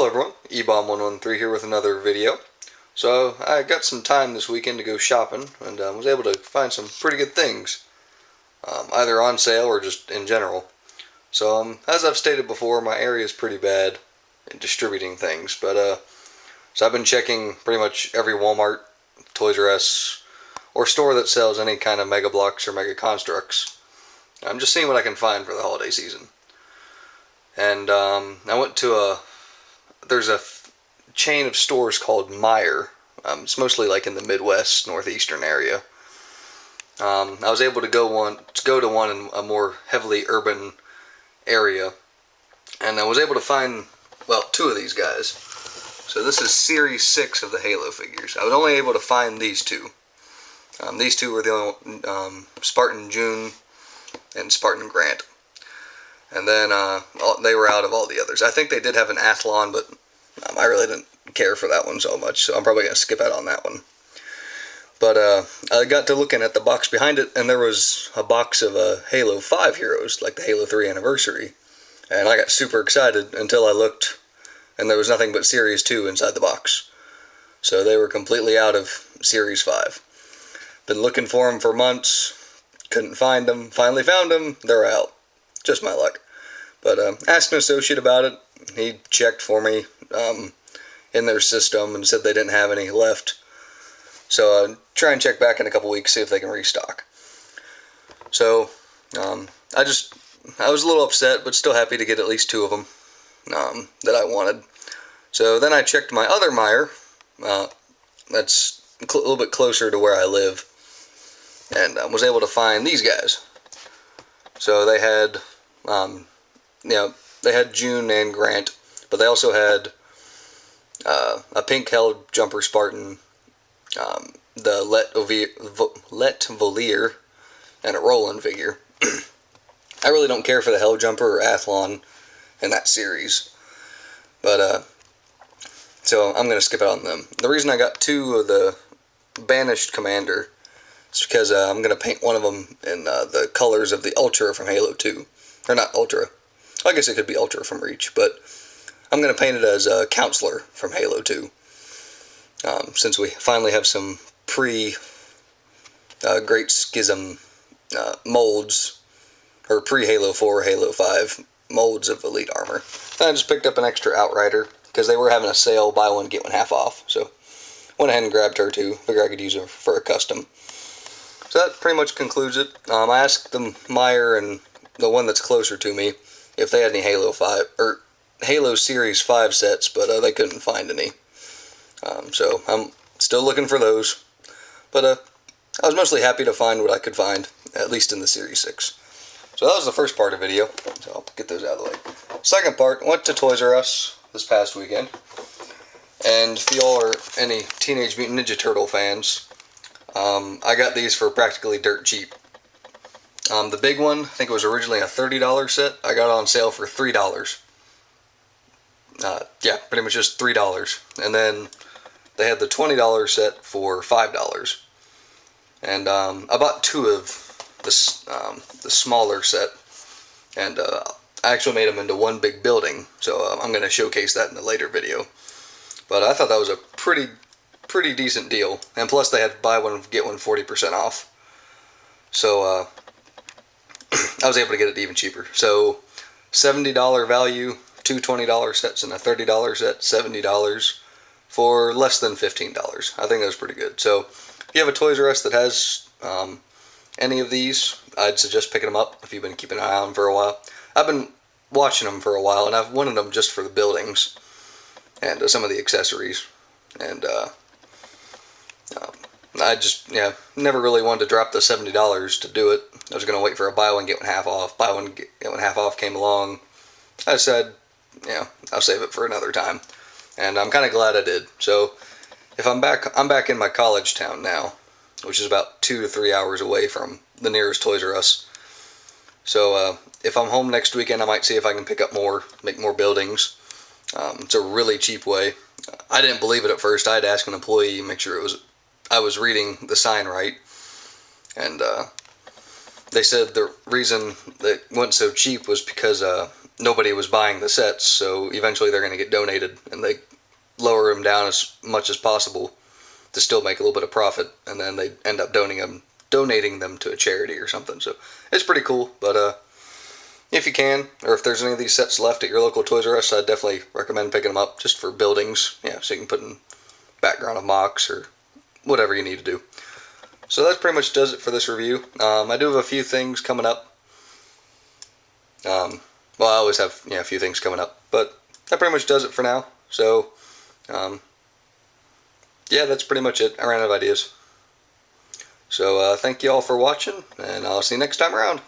Hello everyone, eBomb113 here with another video. So I got some time this weekend to go shopping and was able to find some pretty good things, either on sale or just in general. So as I've stated before, my area is pretty bad in distributing things, but so I've been checking pretty much every Walmart, Toys R Us, or store that sells any kind of Mega Bloks or Mega Constructs. I'm just seeing what I can find for the holiday season. And I went to there's a chain of stores called Meijer. It's mostly like in the Midwest, northeastern area. I was able to go to one in a more heavily urban area, and I was able to find, well, two of these guys. So this is Series 6 of the Halo figures. I was only able to find these two. These two were the only, Spartan June and Spartan Grant. And then they were out of all the others. I think they did have an Athlon, but I really didn't care for that one so much, so I'm probably going to skip out on that one. But I got to looking at the box behind it, and there was a box of Halo 5 heroes, like the Halo 3 Anniversary. And I got super excited until I looked, and there was nothing but Series 2 inside the box. So they were completely out of Series 5. Been looking for them for months, couldn't find them, finally found them, they're out. Just my luck. But asked an associate about it. He checked for me in their system and said they didn't have any left. So try and check back in a couple weeks, see if they can restock. So I was a little upset, but still happy to get at least two of them that I wanted. So then I checked my other Meijer. That's a little bit closer to where I live, and was able to find these guys. So they had, they had June and Grant, but they also had a pink held jumper Spartan, the Let Voliere, and a Roland figure. I really don't care for the held jumper or Athlon in that series, but so I'm going to skip out on them. The reason I got two of the Banished Commander is because I'm going to paint one of them in the colors of the Ultra from Halo 2. Or not Ultra. I guess it could be Ultra from Reach, but I'm going to paint it as a Counselor from Halo 2. Since we finally have some Great Schism molds, or pre-Halo 4, Halo 5 molds of Elite Armor. And I just picked up an extra Outrider, because they were having a sale, buy one, get one half off. So went ahead and grabbed her too. Figured I could use her for a custom. So that pretty much concludes it. I asked the Meijer and the one that's closer to me if they had any Halo 5 or Halo Series 5 sets, but they couldn't find any. So I'm still looking for those. But I was mostly happy to find what I could find, at least in the Series 6. So that was the first part of the video. So I'll get those out of the way. Second part, went to Toys R Us this past weekend. And if y'all are any Teenage Mutant Ninja Turtle fans, I got these for practically dirt cheap. The big one, I think it was originally a $30 set. I got it on sale for $3. Yeah, pretty much just $3. And then they had the $20 set for $5. And I bought two of the smaller set. And I actually made them into one big building. So I'm going to showcase that in a later video. But I thought that was a pretty decent deal. And plus they had buy one, get one 40% off. So I was able to get it even cheaper. So $70 value, two $20 sets and a $30 set, $70 for less than $15. I think that was pretty good. So if you have a Toys R Us that has any of these, I'd suggest picking them up if you've been keeping an eye on them for a while. I've been watching them for a while, and I've wanted them just for the buildings and some of the accessories. And I just, never really wanted to drop the $70 to do it. I was going to wait for a buy one, get one half off. Buy one, get one half off came along. I said, I'll save it for another time. And I'm kind of glad I did. So if I'm back in my college town now, which is about 2 to 3 hours away from the nearest Toys R Us. So if I'm home next weekend, I might see if I can pick up more, make more buildings. It's a really cheap way. I didn't believe it at first. I had to ask an employee, make sure I was reading the sign right. And they said the reason that it went so cheap was because nobody was buying the sets, so eventually they're going to get donated, and they lower them down as much as possible to still make a little bit of profit, and then they end up donating them to a charity or something. So it's pretty cool. But if you can, or if there's any of these sets left at your local Toys R Us, I'd definitely recommend picking them up just for buildings. Yeah, so you can put in background of mocks or whatever you need to do. So that pretty much does it for this review. I do have a few things coming up. Well, I always have a few things coming up, but that pretty much does it for now. So, yeah, that's pretty much it. I ran out of ideas. So, thank you all for watching, and I'll see you next time around.